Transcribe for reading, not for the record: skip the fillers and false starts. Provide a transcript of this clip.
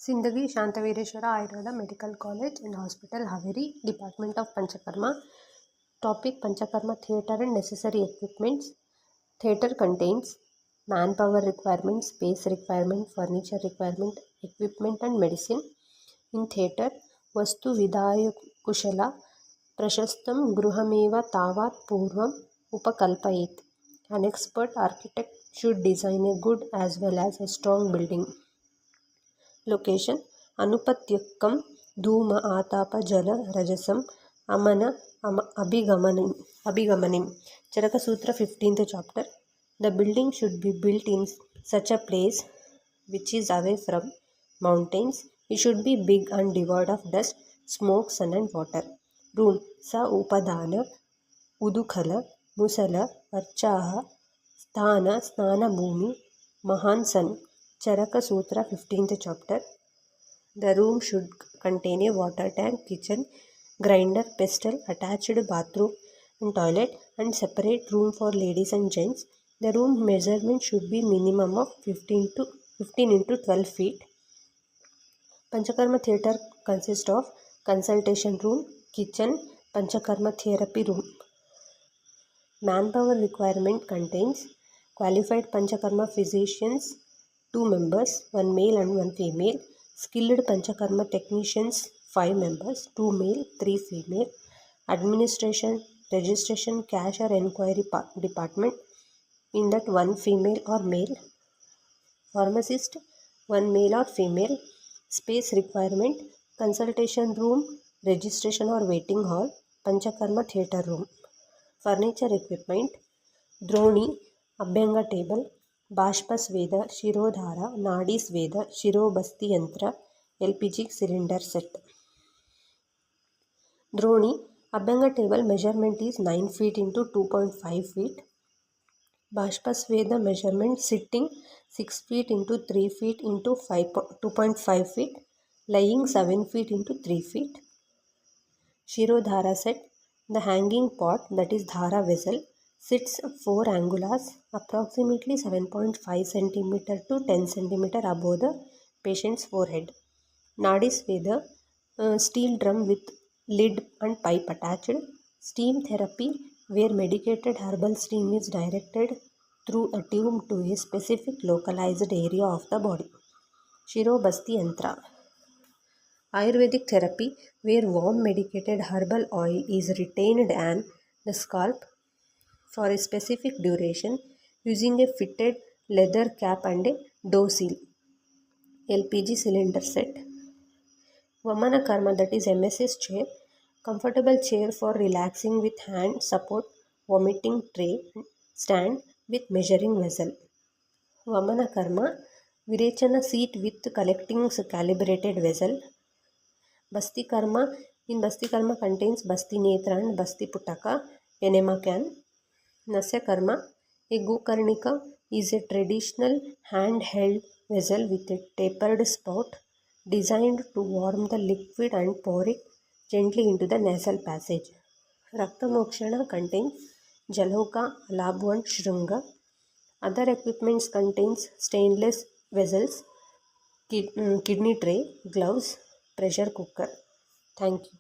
Sindagi Shantavireshwara Ayurveda Medical College and Hospital, Haveri, Department of Panchakarma. Topic: Panchakarma Theatre and necessary equipments. Theatre contains manpower requirement, space requirement, furniture requirement, equipment and medicine. In theatre, Vastu Vidaya Kushala Prashastam Gruhameva Tavat Purvam Upakalpayet. An expert architect should design a good as well as a strong building. Location: Anupatyakam Dhuma Atapa Jala Rajasam Amana Abhigamanim. Charaka Sutra 15th chapter. The building should be built in such a place which is away from mountains. It should be big and devoid of dust, smoke, sun and water. Room: Sa Upadana Udukhala Musala Archaha Sthana Snana Bhumi Mahansan. Charaka Sutra 15th chapter. The room should contain a water tank, kitchen, grinder, pestle, attached bathroom and toilet, and separate room for ladies and gents. The room measurement should be minimum of 15 into 12 feet. Panchakarma theatre consists of consultation room, kitchen, Panchakarma therapy room. Manpower requirement contains qualified Panchakarma physicians 2 members, 1 male and 1 female. Skilled Panchakarma technicians 5 members, 2 male, 3 female. Administration, registration, cash or enquiry department, in that 1 female or male. Pharmacist 1 male or female. Space requirement: consultation room, registration or waiting hall, Panchakarma theatre room. Furniture equipment: Droni, Abhyanga table, Bashpa Sveda, Shirodhara, Nadi Sveda, Shirobasti Yantra, LPG cylinder set. Droni Abhyanga table measurement is 9 feet into 2.5 feet. Bashpa Sveda measurement sitting 6 feet into 3 feet into 2.5 feet. Lying 7 feet into 3 feet. Shirodhara set: the hanging pot, that is Dhara vessel, sits 4 angulas approximately 7.5 cm to 10 cm above the patient's forehead. Nadi Sveda steel drum with lid and pipe attached. Steam therapy, where medicated herbal steam is directed through a tube to a specific localized area of the body. Shirobasti Yantra, Ayurvedic therapy, where warm medicated herbal oil is retained on the scalp for a specific duration using a fitted leather cap and a dough seal. LPG cylinder set. Vamana Karma, that is MSS chair, comfortable chair for relaxing with hand support, vomiting tray, stand with measuring vessel. Vamana Karma, Virechana seat with collecting calibrated vessel. Basti Karma, in Basti Karma contains Basti Netra and Basti Putaka, enema can. Nasya Karma, a Gokarnika is a traditional hand-held vessel with a tapered spout designed to warm the liquid and pour it gently into the nasal passage. Rakta Mokshana contains Jaloka, Alabu and Shrunga. Other equipments contains stainless vessels, kidney tray, gloves, pressure cooker. Thank you.